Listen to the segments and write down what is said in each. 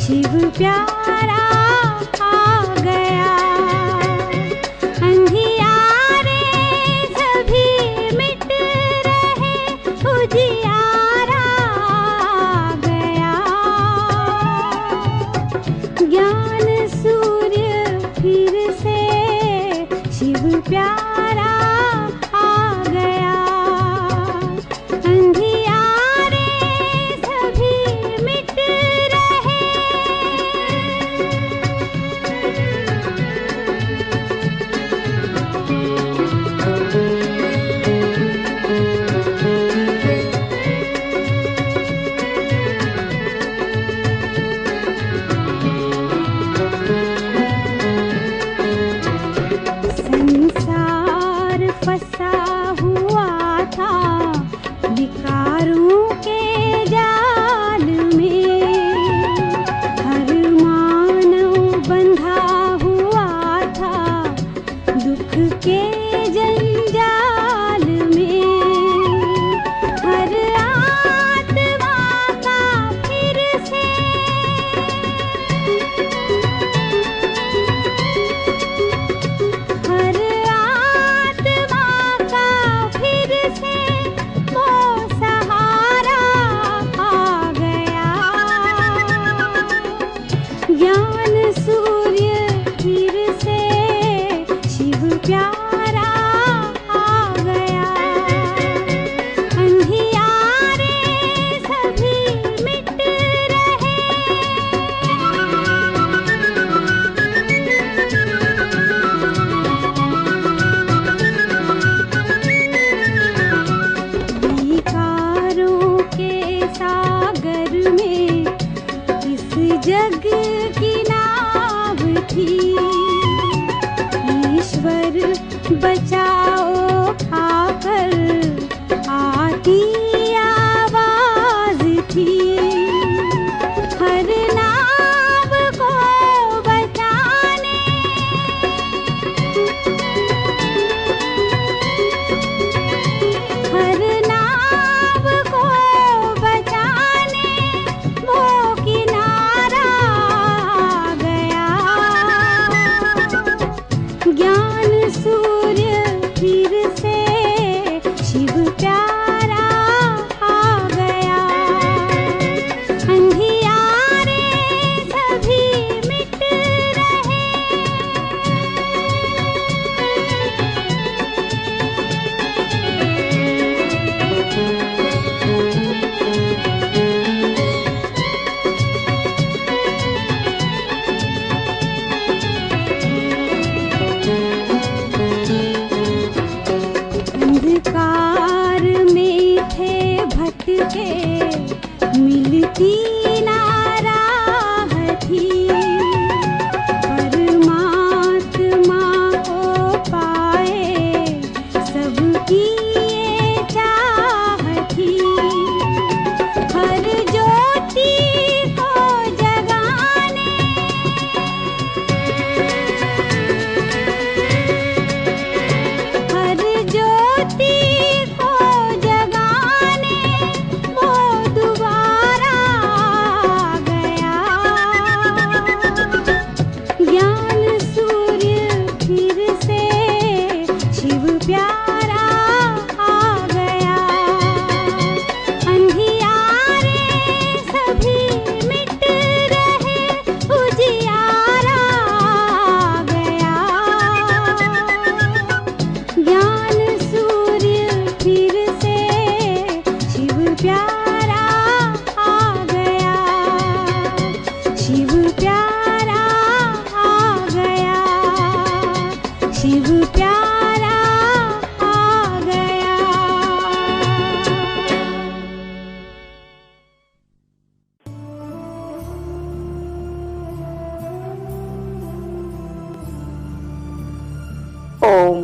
शिव प्यारा आ गया। अंधियारे सभी मिट रहे, उजियारा आ गया। ज्ञान सूर्य फिर से शिव प्यारा आ गया। अंधियारे सभी मिट रहे। संसार फंसा हुआ था विकारों के जाल में। हर मानव बंधा हुआ था दुख के जंजाल में। हर आत्मा का फिर से हर आत्मा का फिर से वो सहारा आ गया। ज्ञान सूर्य फिर से शिव प्यारा आ गया। अंधियारे सभी मिट रहे। विकारों के सागर में इस जग की नाव थी। ईश्वर बचाओ खाकर आती आवाज थी। हर नाव को बचाने हर नाव को बचाने वो किनारा आ गया। ज्ञान सूर्य फिर से शिव प्यारा आ गया। अंधियारे सभी मिट रहे। अंधकार में थे भटके, मिलती ना राह थी। परमात्मा को पाए सबकी ये चाह थी। हर ज्योति को जगाने हर ज्योति को जगाने वो दोबारा आ गया। ज्ञान सूर्य फिर से शिव प्यारा आ गया। अंधियारे सभी मिट रहे, उजियारा आ गया। ज्ञान सूर्य फिर से शिव प्यारा आ गया। शिव प्यारा आ गया। शिव प्यारा आ गया। ओम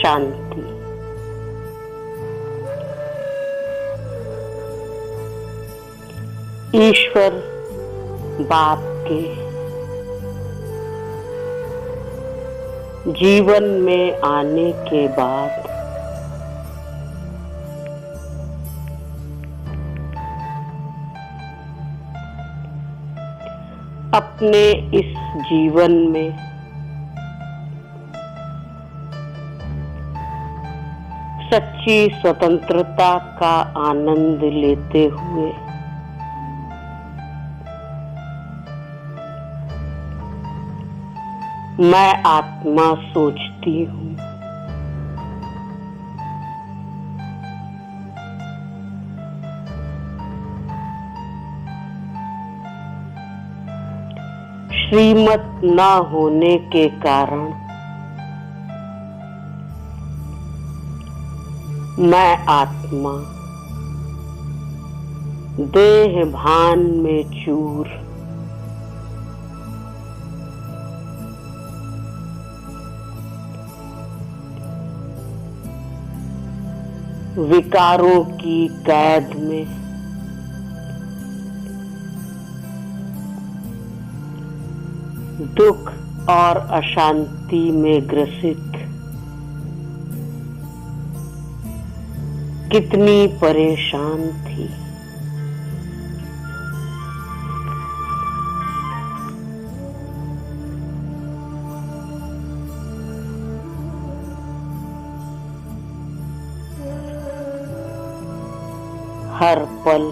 शांति। ईश्वर बाप के जीवन में आने के बाद अपने इस जीवन में सच्ची स्वतंत्रता का आनंद लेते हुए मैं आत्मा सोचती हूँ। श्रीमत न होने के कारण मैं आत्मा देह भान में चूर, विकारों की कैद में दुख और अशांति में ग्रसित कितनी परेशान थी। हर पल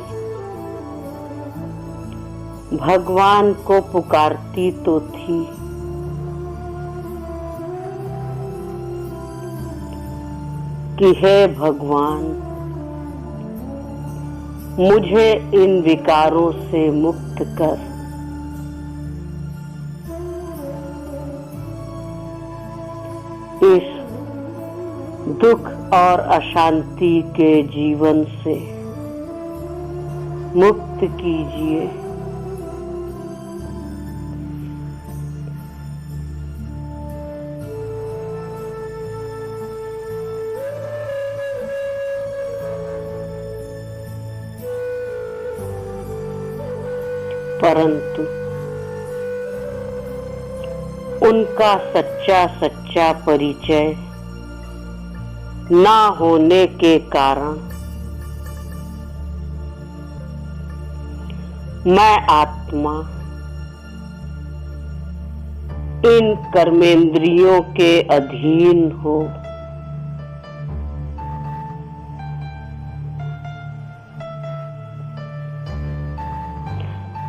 भगवान को पुकारती तो थी, कि हे भगवान, मुझे इन विकारों से मुक्त कर। इस दुख और अशांति के जीवन से मुक्त कीजिए। परंतु उनका सच्चा परिचय ना होने के कारण मैं आत्मा इन कर्मेंद्रियों के अधीन हो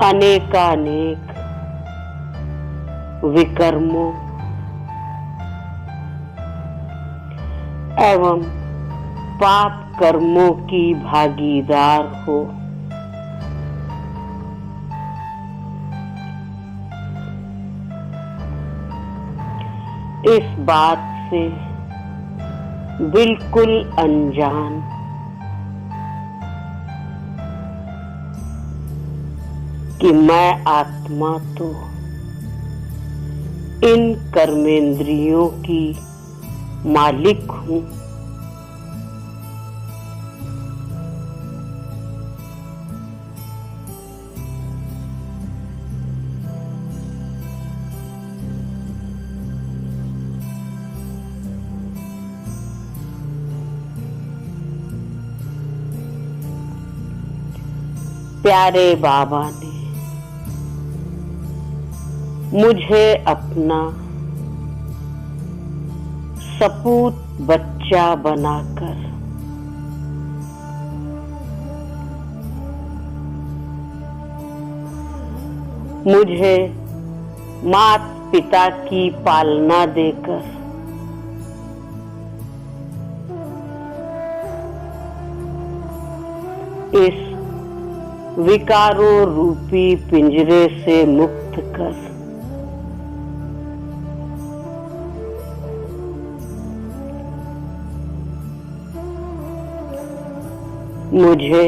अनेकानेक विकर्मों एवं पाप कर्मों की भागीदार हो। इस बात से बिल्कुल अनजान कि मैं आत्मा तो इन कर्मेंद्रियों की मालिक हूँ। प्यारे बाबा ने मुझे अपना सपूत बच्चा बनाकर मुझे माता पिता की पालना देकर इस विकारों रूपी पिंजरे से मुक्त कर मुझे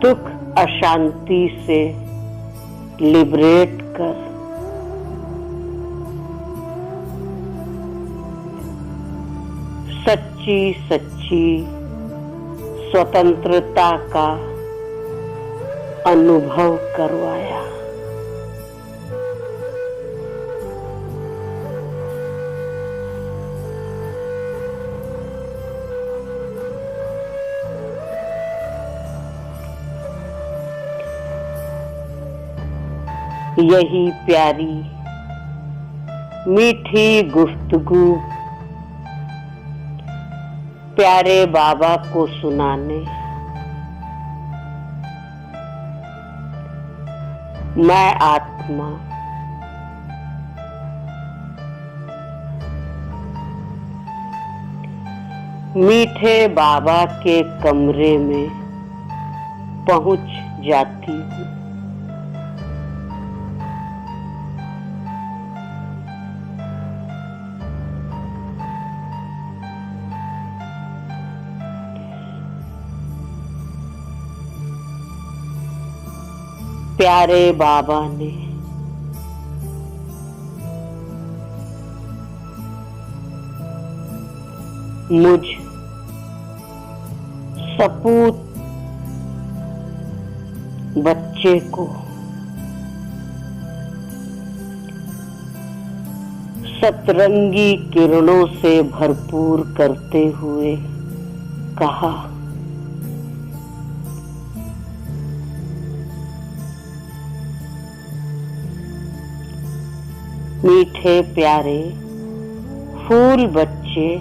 दुख अशांति से लिबरेट कर सच्ची स्वतंत्रता का अनुभव करवाया। यही प्यारी मीठी गुफ्तगू प्यारे बाबा को सुनाने मैं आत्मा मीठे बाबा के कमरे में पहुंच जाती हूँ। प्यारे बाबा ने मुझ सपूत बच्चे को सतरंगी किरणों से भरपूर करते हुए कहा, मीठे प्यारे फूल बच्चे,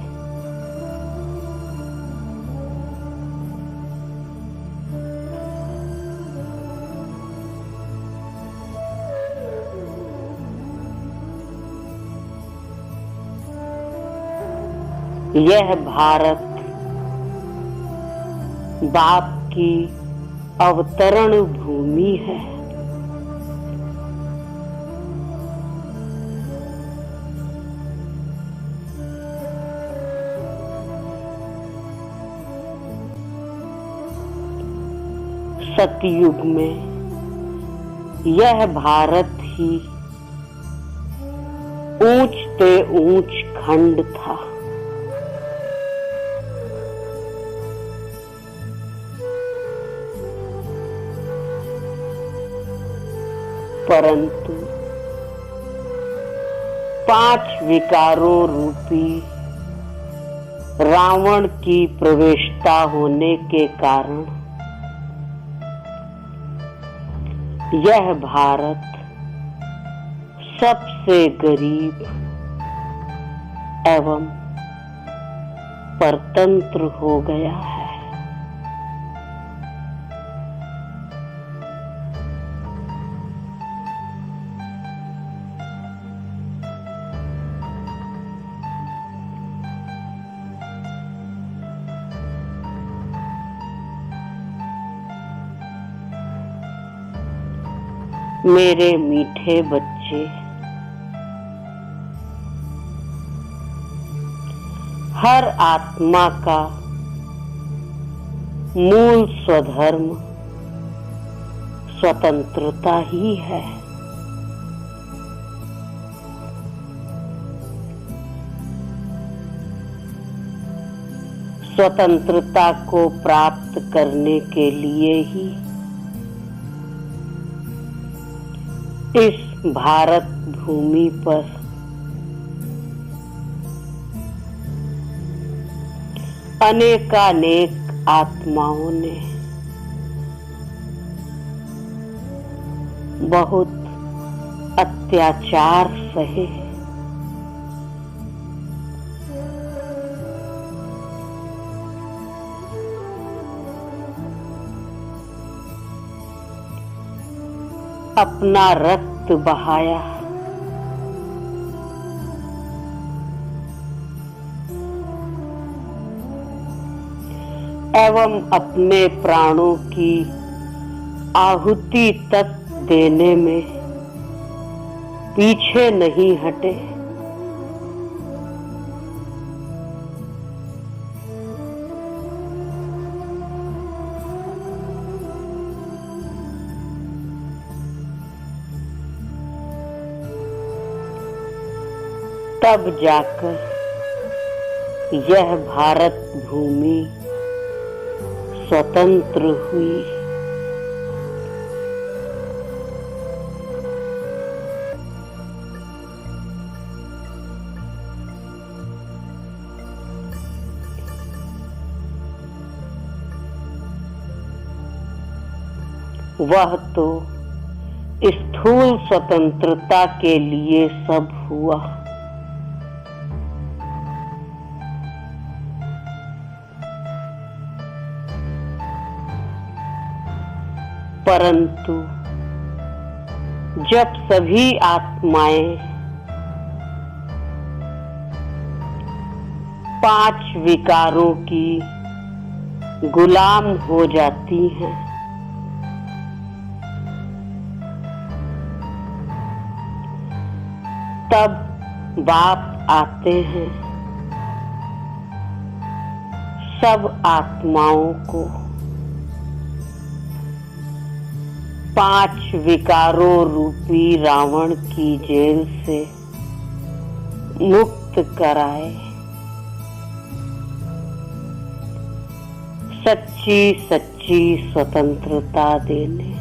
यह भारत बाप की अवतरण भूमि है। सतयुग में यह भारत ही ऊंच से ऊंच खंड था। परंतु 5 विकारों रूपी रावण की प्रवेशता होने के कारण यह भारत सबसे गरीब एवं परतंत्र हो गया है। मेरे मीठे बच्चे, हर आत्मा का मूल स्वधर्म स्वतंत्रता ही है। स्वतंत्रता को प्राप्त करने के लिए ही इस भारत भूमि पर अनेकानेक आत्माओं ने बहुत अत्याचार सहे। अपना रक्त बहाया, एवं अपने प्राणों की आहुति तक देने में पीछे नहीं हटे। तब जाकर यह भारत भूमि स्वतंत्र हुई। वह तो स्थूल स्वतंत्रता के लिए सब हुआ, परंतु जब सभी आत्माएं 5 विकारों की गुलाम हो जाती हैं, तब बाप आते हैं सब आत्माओं को 5 विकारों रूपी रावण की जेल से मुक्त कराए, सच्ची सच्ची स्वतंत्रता देने।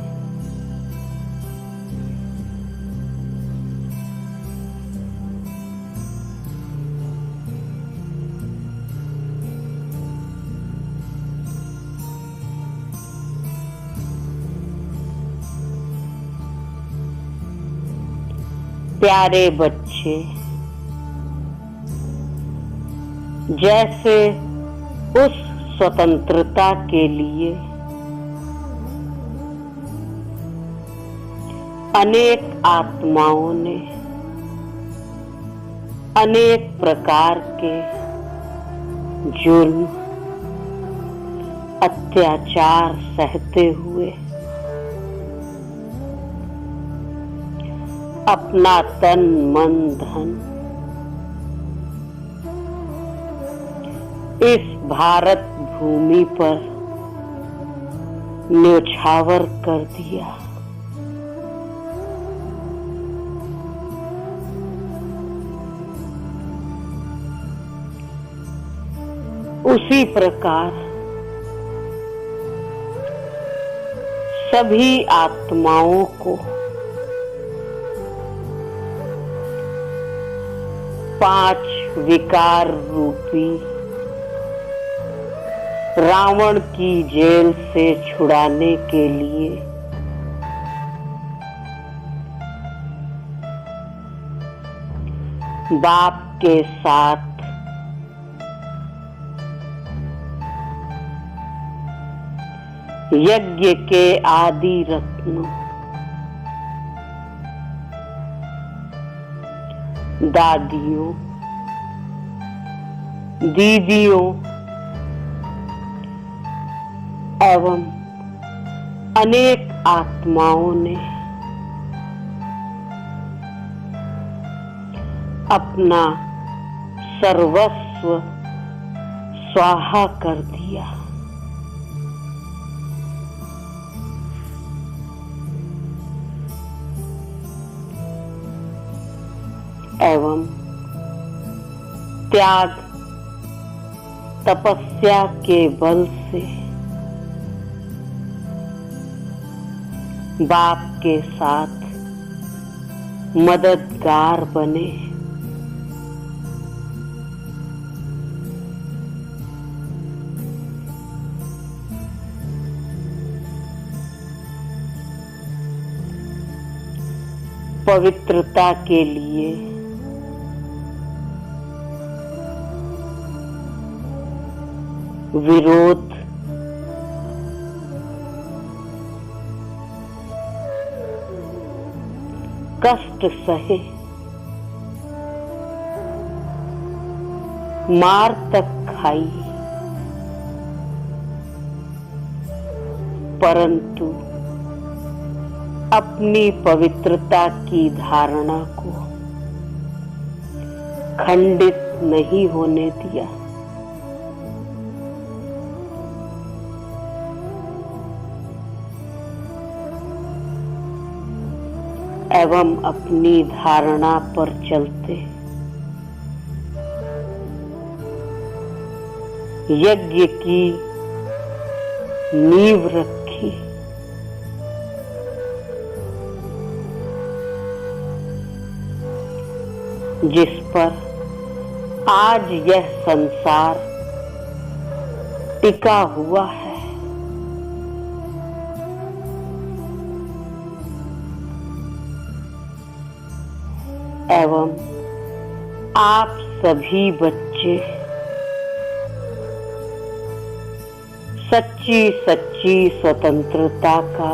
प्यारे बच्चे, जैसे उस स्वतंत्रता के लिए अनेक आत्माओं ने अनेक प्रकार के जुर्म अत्याचार सहते हुए अपना तन मन धन इस भारत भूमि पर न्योछावर कर दिया, उसी प्रकार सभी आत्माओं को 5 विकार रूपी रावण की जेल से छुड़ाने के लिए बाप के साथ यज्ञ के आदि रत्नों दादियों, दीदियों एवं अनेक आत्माओं ने अपना सर्वस्व स्वाहा कर दिया। एवं त्याग तपस्या के बल से बाप के साथ मददगार बने। पवित्रता के लिए विरोध, कष्ट सहे, मार तक खाई, परंतु अपनी पवित्रता की धारणा को खंडित नहीं होने दिया। एवं अपनी धारणा पर चलते यज्ञ की नींव रखी। जिस पर आज यह संसार टिका हुआ है। एवं आप सभी बच्चे सच्ची सच्ची स्वतंत्रता का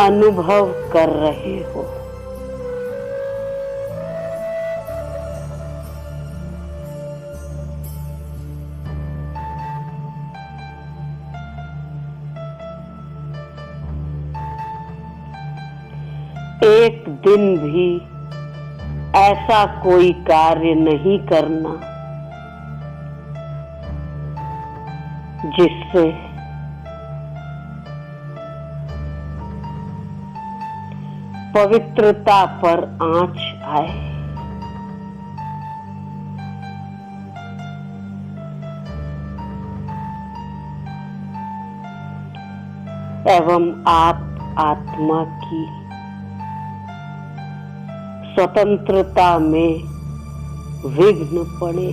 अनुभव कर रहे हो। एक दिन भी ऐसा कोई कार्य नहीं करना जिससे पवित्रता पर आंच आए। एवं आप आत्मा की स्वतंत्रता में विघ्न पड़े।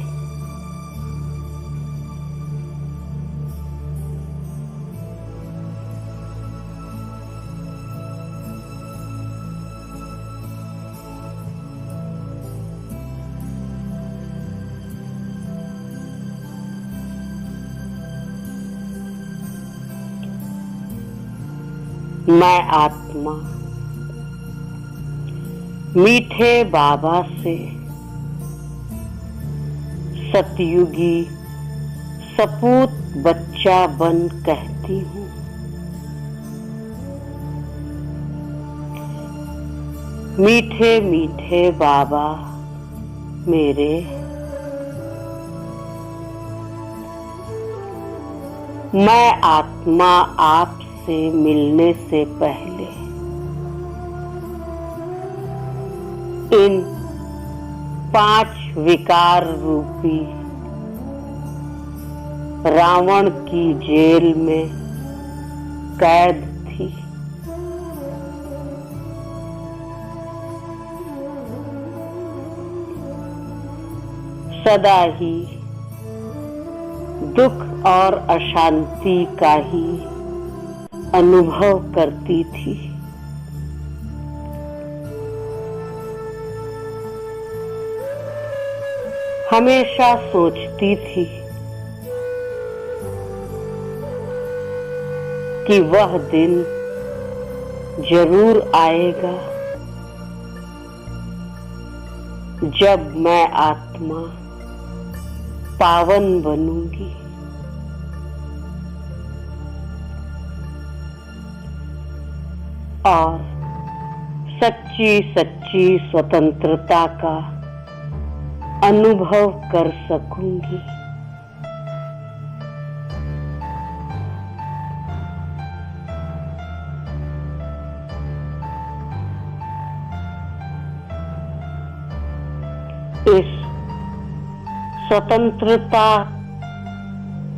मैं आत्मा मीठे बाबा से सतयुगी सपूत बच्चा बन कहती हूँ। मीठे मीठे बाबा मेरे, मैं आत्मा आप से मिलने से पहले इन 5 विकार रूपी रावण की जेल में कैद थी। सदा ही दुख और अशांति का ही अनुभव करती थी। हमेशा सोचती थी कि वह दिन जरूर आएगा जब मैं आत्मा पावन बनूंगी। और सच्ची सच्ची स्वतंत्रता का अनुभव कर सकूंगी। इस स्वतंत्रता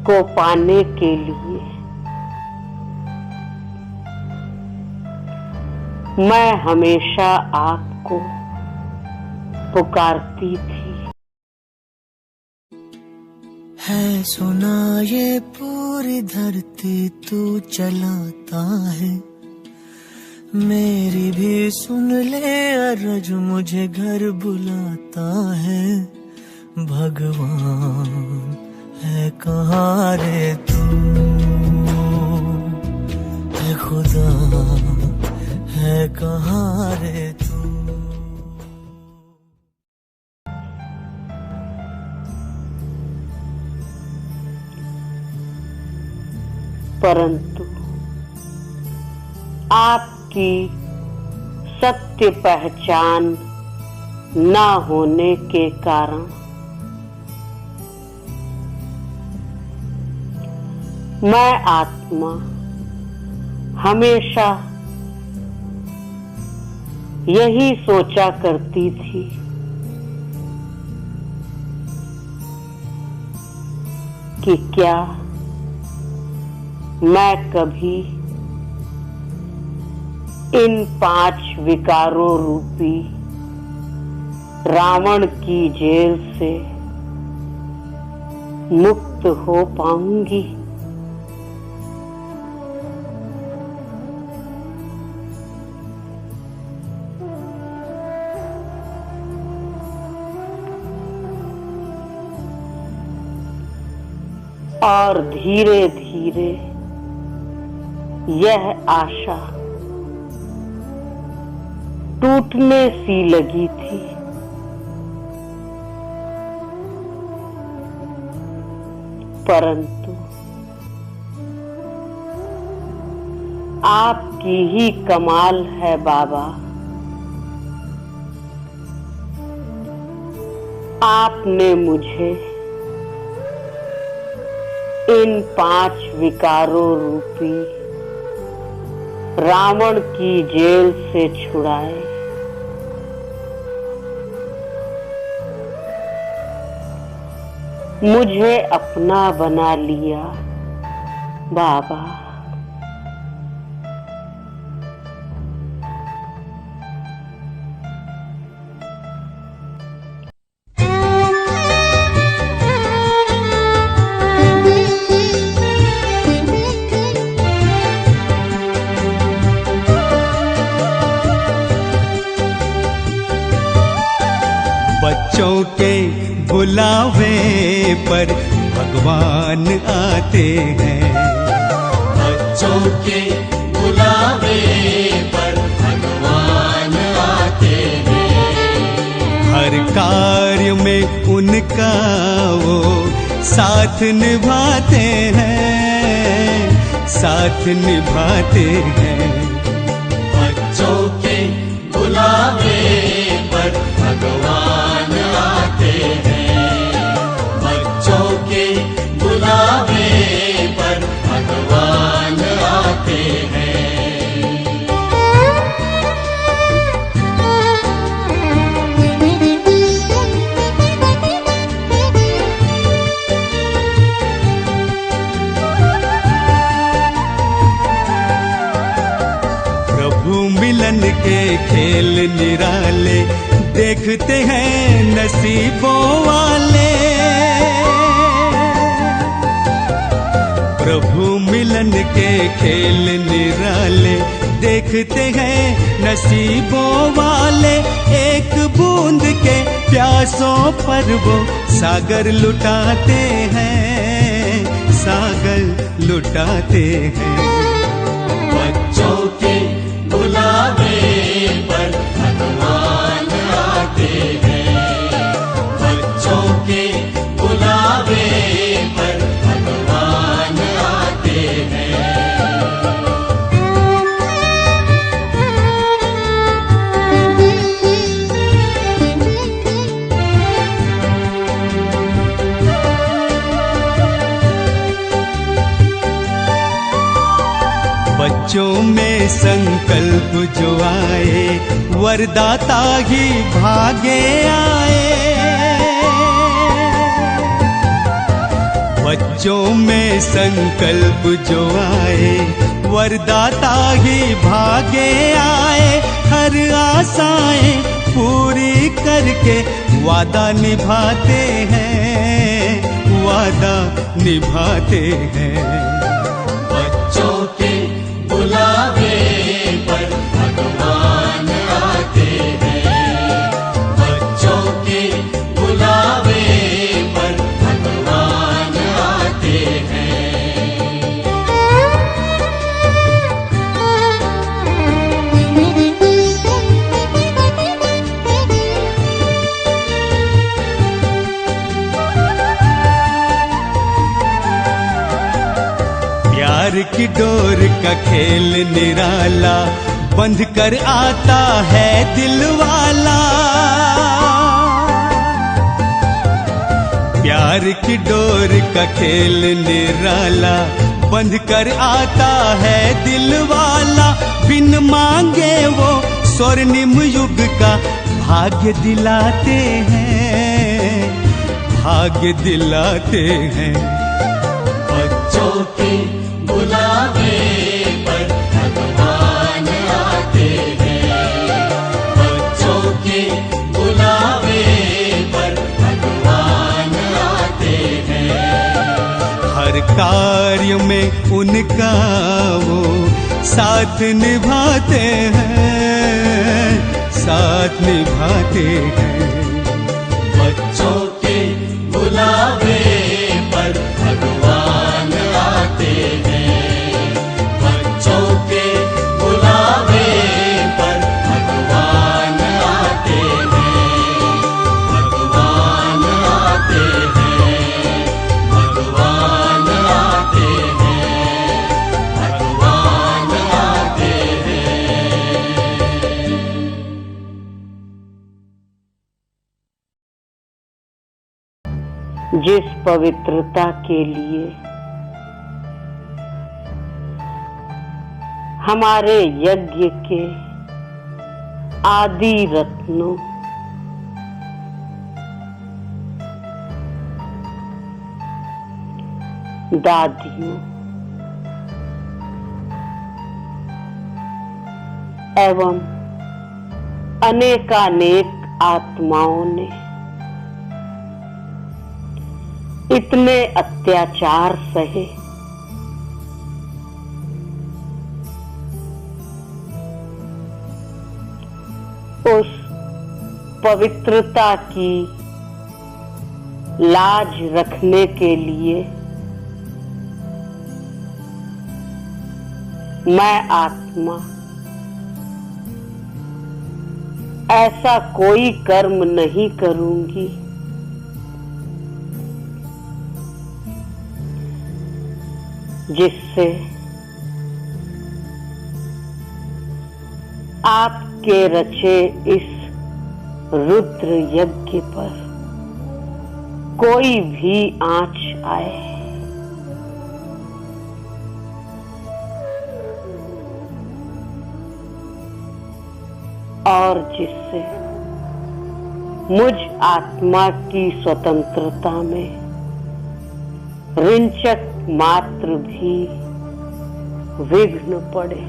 को पाने के लिए मैं हमेशा आपको पुकारती थी। है सुना ये पूरी धरती तू चलाता है, मेरी भी सुन ले अर्ज मुझे घर बुलाता है। भगवान है कहाँ रे तू, है खुदा है कहाँ रे तू। परंतु आपकी सत्य पहचान न होने के कारण मैं आत्मा हमेशा यही सोचा करती थी कि क्या मैं कभी इन 5 विकारों रूपी रावण की जेल से मुक्त हो पाऊंगी। और धीरे धीरे यह आशा टूटने सी लगी थी। परंतु आपकी ही कमाल है बाबा, आपने मुझे इन 5 विकारों रूपी रावण की जेल से छुड़ाए। मुझे अपना बना लिया बाबा। बच्चों के बुलावे पर भगवान आते हैं। बच्चों के बुलावे पर भगवान आते हैं। हर कार्य में उनका वो साथ निभाते हैं, साथ निभाते हैं। बच्चों के बुलावे पर भगवान आते हैं। बच्चों के बुलावे पर भगवान आते हैं। प्रभु मिलन के खेल निराले देखते हैं नसीबों वाले। प्रभु मिलन के खेल निराले देखते हैं नसीबों वाले। एक बूंद के प्यासों पर वो सागर लुटाते हैं, सागर लुटाते हैं। बच्चों के बुलावे पर भगवान आते हैं। बच्चों के बुलावे पर भगवान आते हैं। बच्चों में संकल्प जो आए वरदाता ही भागे आए। बच्चों में संकल्प जो आए वरदाता ही भागे आए। हर आशाएं पूरी करके वादा निभाते हैं, वादा निभाते हैं। बच्चों के बुलावे पर भगवान आते हैं। बच्चों के बुलावे पर भगवान आते हैं। प्यार की डोर का खेल निराला बंध कर आता है दिल वाला। प्यार की डोर का खेल निराला बंध कर आता है दिल वाला। बिन मांगे वो स्वर्णिम युग का भाग्य दिलाते हैं, भाग्य दिलाते हैं। बच्चों के बुलावे पर भगवान आते हैं। बच्चों के बुलावे पर भगवान आते हैं। हर कार्य में उनका वो साथ निभाते हैं, साथ निभाते हैं। बच्चों के बुलावे पर भगवान जिस पवित्रता के लिए हमारे यज्ञ के आदि रत्नों दादियों एवं अनेकानेक आत्माओं ने इतने अत्याचार सहे, उस पवित्रता की लाज रखने के लिए मैं आत्मा ऐसा कोई कर्म नहीं करूंगी जिससे आपके रचे इस रुद्र यज्ञ पर कोई भी आंच आए। और जिससे मुझ आत्मा की स्वतंत्रता में ऋंचक मात्र भी विघ्न पड़े।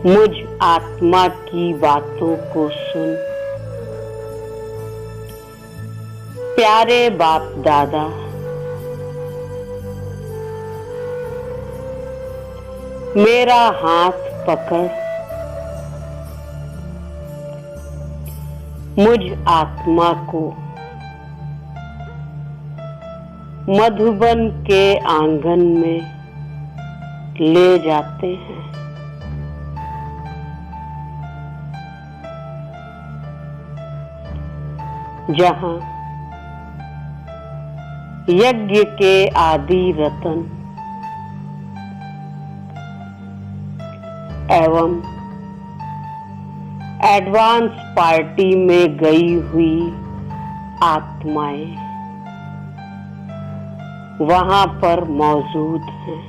मुझ आत्मा की बातों को सुन प्यारे बाप दादा मेरा हाथ पकड़ मुझ आत्मा को मधुबन के आंगन में ले जाते हैं। जहां यज्ञ के आदि रतन एवं एडवांस पार्टी में गई हुई आत्माएं वहां पर मौजूद हैं।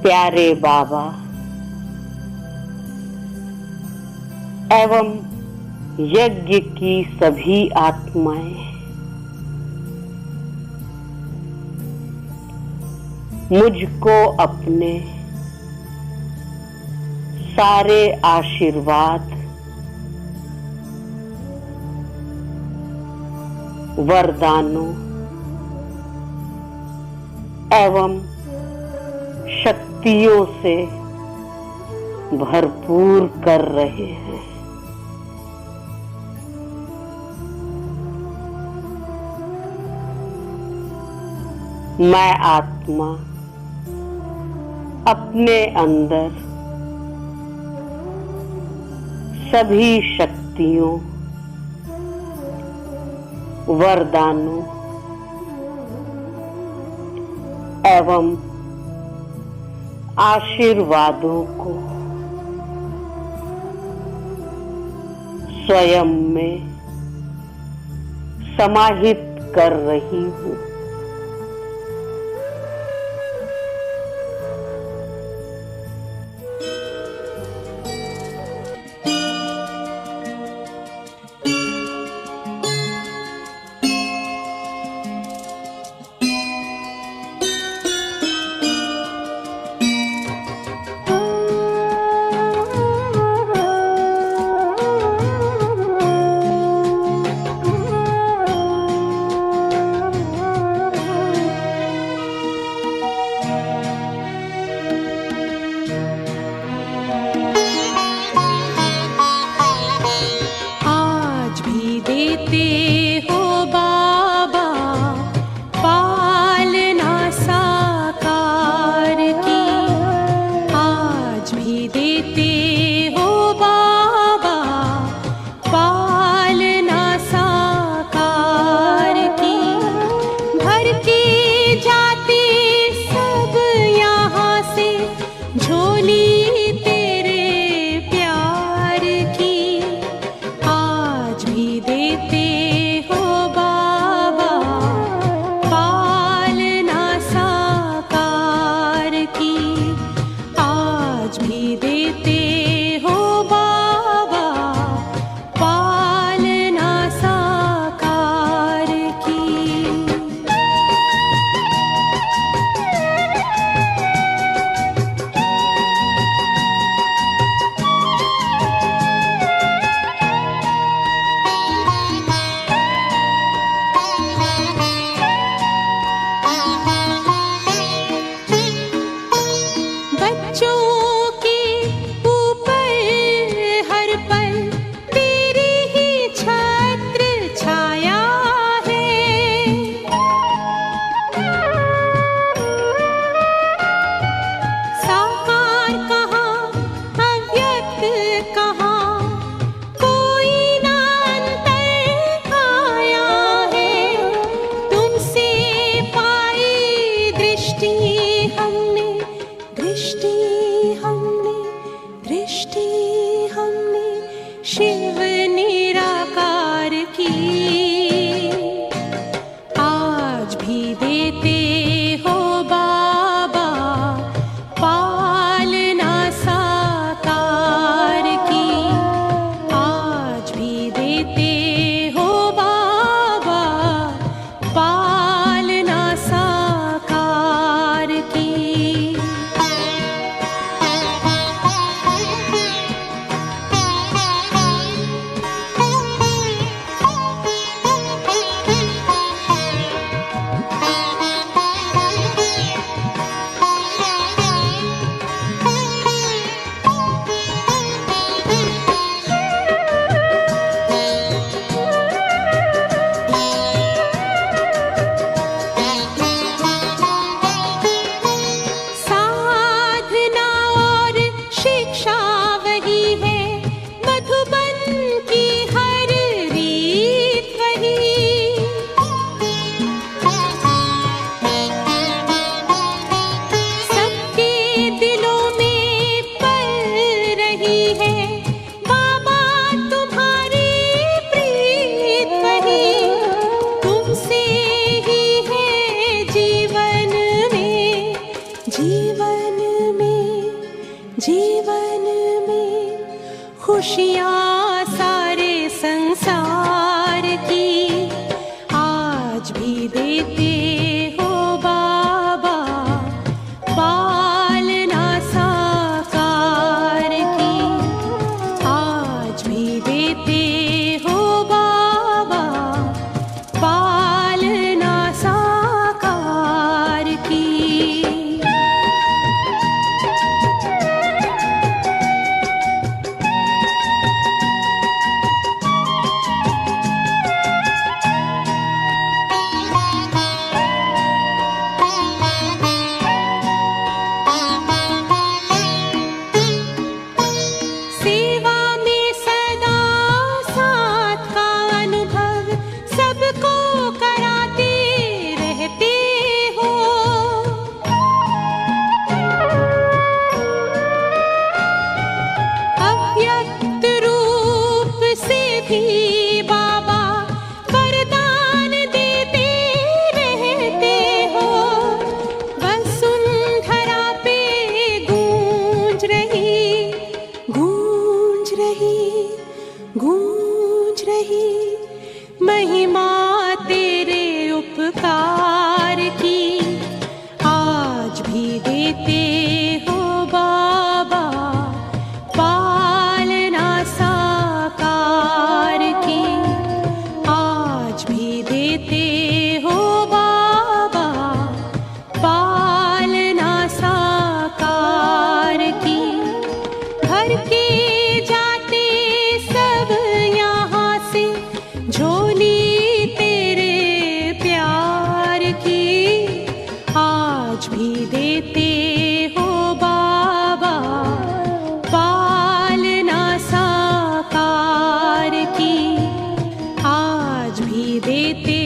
प्यारे बाबा एवं यज्ञ की सभी आत्माएं मुझको अपने सारे आशीर्वाद वरदानों एवं शक्तियों से भरपूर कर रहे हैं। मैं आत्मा अपने अंदर सभी शक्तियों वरदानों एवं आशीर्वादों को स्वयं में समाहित कर रही हूँ। हो बाबा पालना साकार की, आज भी देते हो बाबा पालना साकार की। साधना और शिक्षा वही है, मधुबन की हर रीत वही। सबके दिलों में पल रही है बाबा तुम्हारी प्रीत वही। तुमसे ही है जीवन में, जीवन में, जीवन में खुशियाँ सारे संसार की, आज भी देते हो बाबा पालना साकार की, आज भी देते हो बाबा पालना साकार की। सेवा में सदा साथ का अनुभव सबको कराते रहते हो। अव्यक्त रूप से भी बाबा वरदान देते रहते हो। वसुंधरा पे गूंज रही, गूंज रही, गूंज रही महिमा तेरे उपकार की, आज भी देते हो बाबा पालना साकार की, आज भी देते हो बाबा पालना साकार की। भर के जाते सब यहाँ से झोली तेरे प्यार की, आज भी देते हो बाबा पालना साकार की, आज भी देते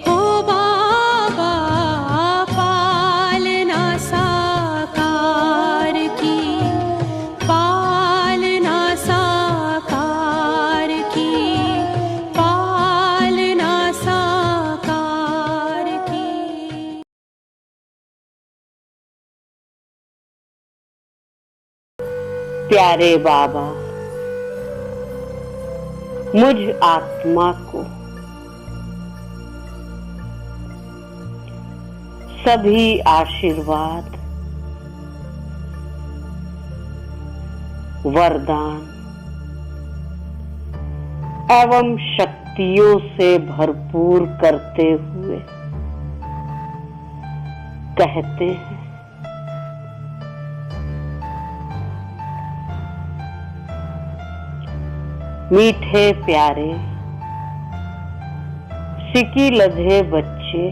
हो बाबा पालना साकार की, पालना साकार की, पालना साकार की। प्यारे बाबा, मुझ आत्मा को सभी आशीर्वाद, वरदान एवं शक्तियों से भरपूर करते हुए कहते हैं, मीठे प्यारे सिकी लधे बच्चे,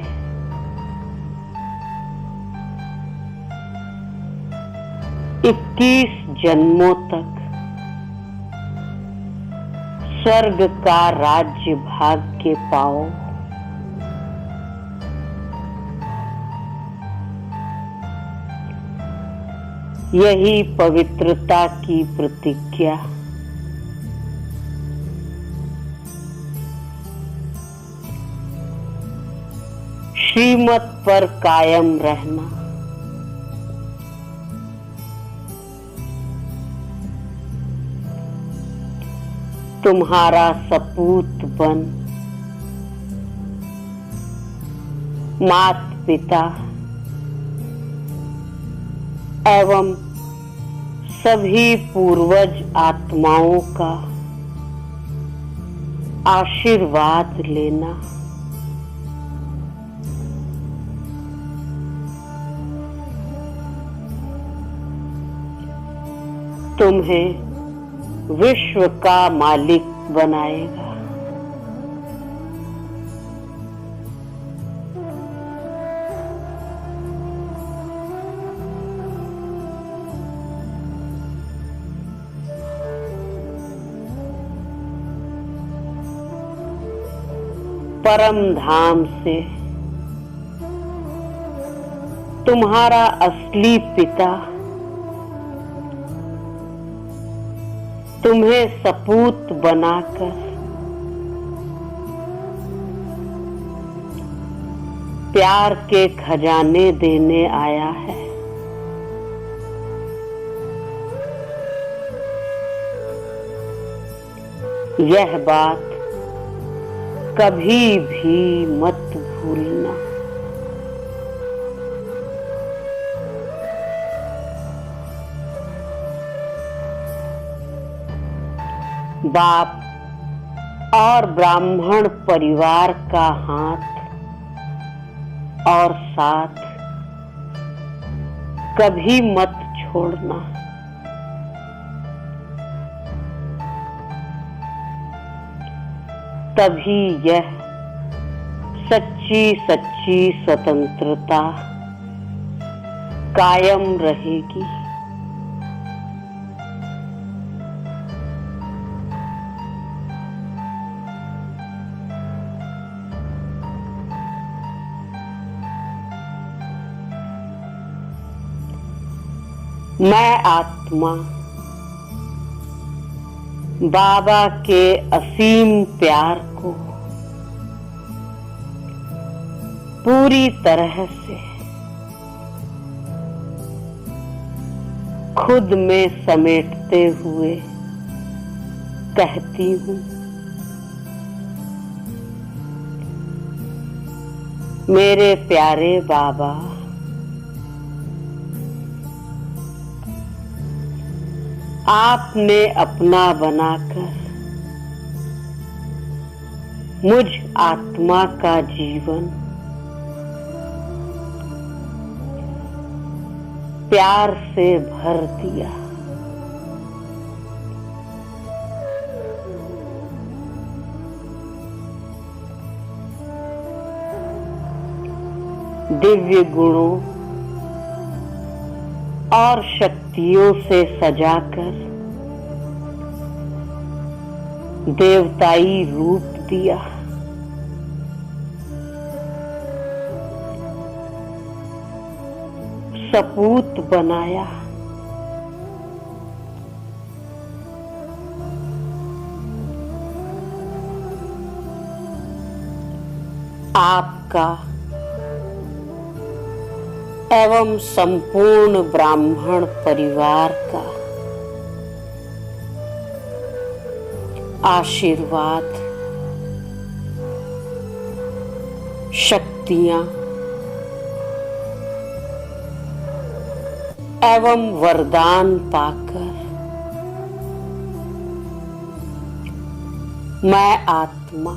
21 जन्मों तक स्वर्ग का राज्य भाग्य पाओ। यही पवित्रता की प्रतिज्ञा श्रीमत पर कायम रहना, तुम्हारा सपूत बन माता पिता एवं सभी पूर्वज आत्माओं का आशीर्वाद लेना। तुम्हें विश्व का मालिक बनाएगा। परम धाम से तुम्हारा असली पिता तुम्हें सपूत बनाकर प्यार के खजाने देने आया है। यह बात कभी भी मत भूलना। बाप और ब्राह्मण परिवार का हाथ और साथ कभी मत छोड़ना। तभी यह सच्ची सच्ची स्वतंत्रता कायम रहेगी। मैं आत्मा बाबा के असीम प्यार को पूरी तरह से खुद में समेटते हुए कहती हूँ, मेरे प्यारे बाबा, आपने अपना बनाकर मुझ आत्मा का जीवन प्यार से भर दिया। दिव्य गुणों और शक्तियों से सजाकर देवताई रूप दिया। सपूत बनाया। आपका एवं संपूर्ण ब्राह्मण परिवार का आशीर्वाद, शक्तियां एवं वरदान पाकर मैं आत्मा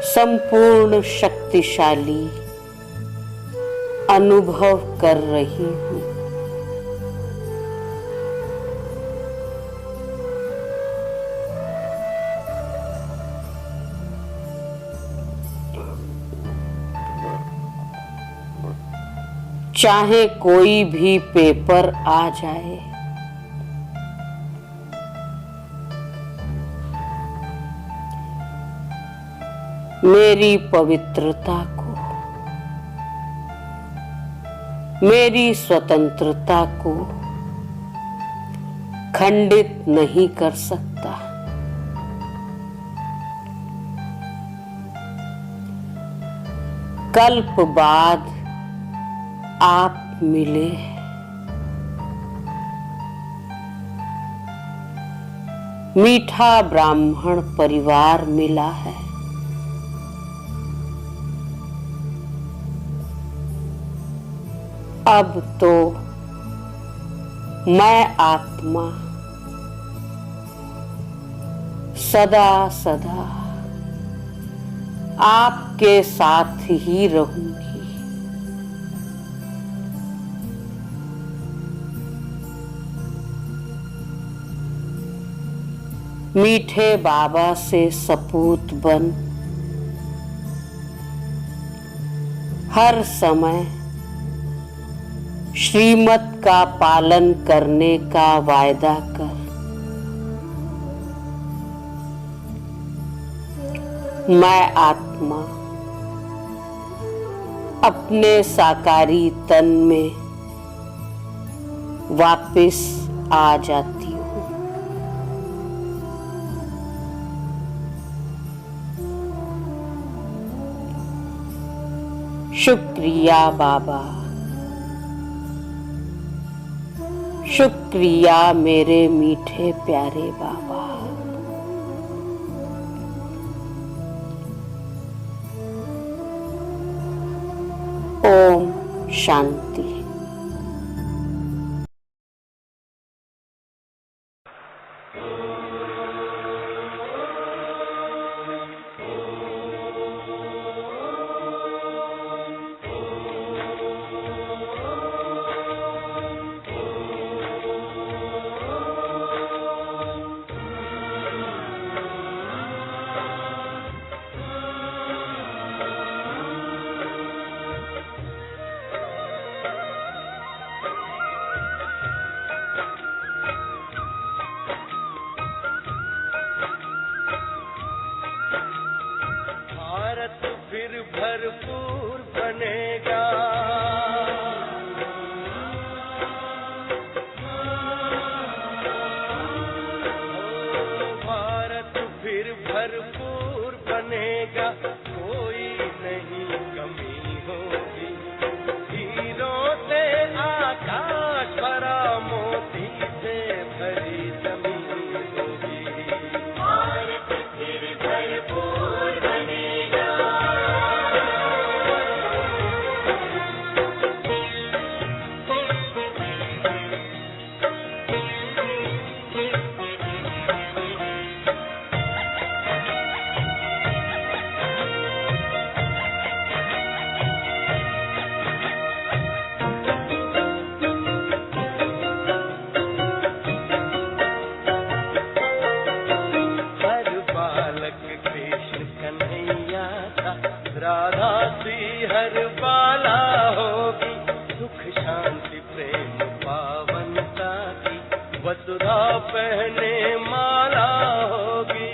संपूर्ण शक्तिशाली अनुभव कर रही हूँ। चाहे कोई भी पेपर आ जाए, मेरी पवित्रता को, मेरी स्वतंत्रता को खंडित नहीं कर सकता। कल्प बाद आप मिले, मीठा ब्राह्मण परिवार मिला है। अब तो मैं आत्मा सदा सदा आपके साथ ही रहूंगी। मीठे बाबा से सपूत बन हर समय श्रीमत का पालन करने का वायदा कर मैं आत्मा अपने साकारी तन में वापस आ जाती हूँ। शुक्रिया बाबा, शुक्रिया मेरे मीठे प्यारे बाबा। ओम शांति। भरपूर बनेगा, भारत फिर भरपूर बनेगा, कोई नहीं कमी होगी। हीरों से आकाश भरा, मोती से भरी जमीन होगी। भारत फिर भरपूर बनेगा। राधा सी हर बाला होगी, सुख शांति प्रेम पावनता की वसुधा पहने माला होगी।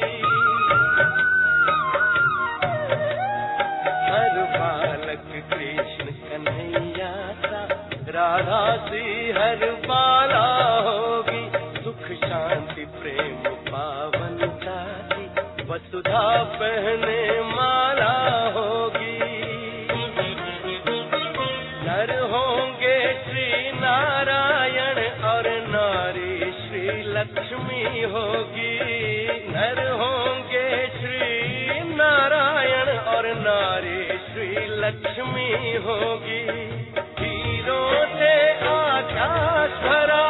हर बालक कृष्ण कन्हैया सा, राधा सी हर बाला होगी, सुख शांति प्रेम पावनता की वसुधा पहने माला होगी। नर होंगे श्री नारायण और नारी श्री लक्ष्मी होगी। नर होंगे श्री नारायण और नारी श्री लक्ष्मी होगी। हीरों से आकाश भरा,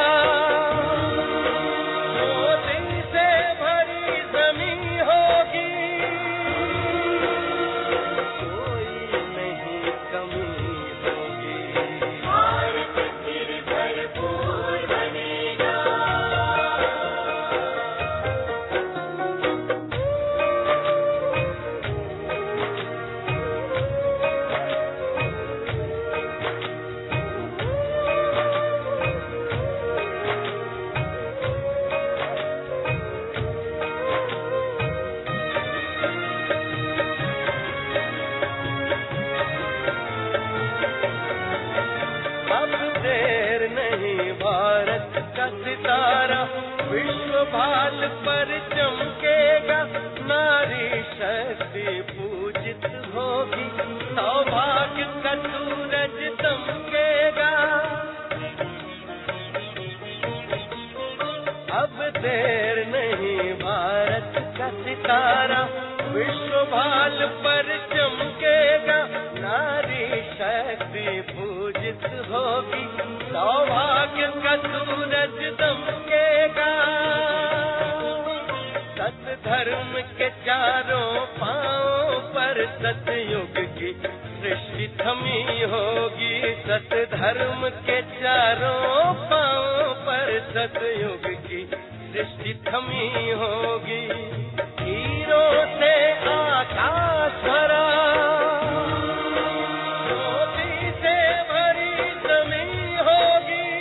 मोती से भरी जमीन होगी। कोई नहीं कमी होगी। भारत फिर भरपूर बनेगा। भारत का सितारा विश्व भाल पर चमकेगा। नारी शक्ति पूजित होगी, सौभाग्य सितारा विश्व भाल पर चमकेगा, नारी शक्ति पूजित होगी, सौभाग्य का सूरज दमकेगा। सत धर्म के चारों पांवों पर सतयुग की सृष्टि थमी होगी, सत धर्म के चारों पांवों पर सतयुग की सृष्टि थमी होगी। हीरों से आकाश भरा, मोती से भरी जमीन होगी,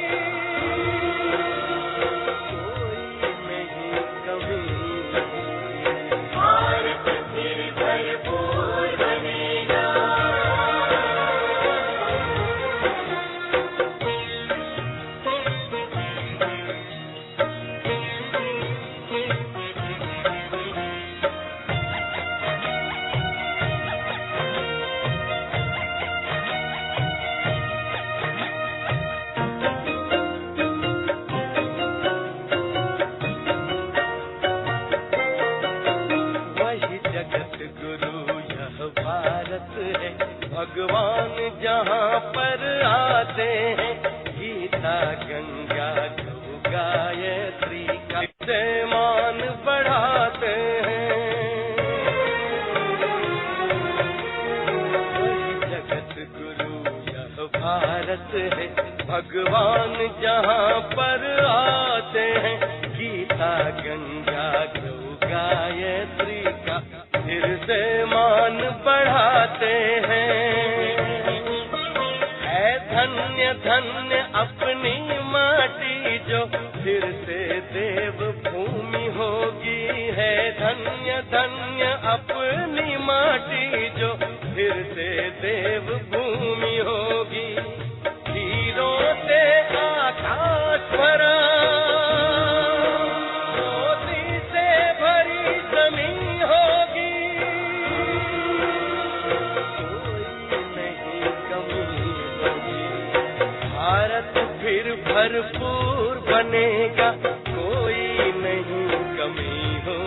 कोई नहीं कमी, भारत फिर भरपूर बनेगा। भगवान जहाँ पर आते हैं, गीता गंगा गौ गायत्री का मान बढ़ाते हैं। जगत गुरु यह भारत है, भगवान जहाँ पर आते हैं, गीता गंगा गौ गायत्री का फिर से मान बढ़ाते हैं। है धन्य धन्य अपनी माटी जो फिर से देव भूमि होगी, है धन्य धन्य अपनी माटी जो फिर से देव भूमि होगी। हीरों से आकाश भरा, मोती से भरी जमीन होगी, भारत फिर भरपूर बनेगा, कोई नहीं कमी हो।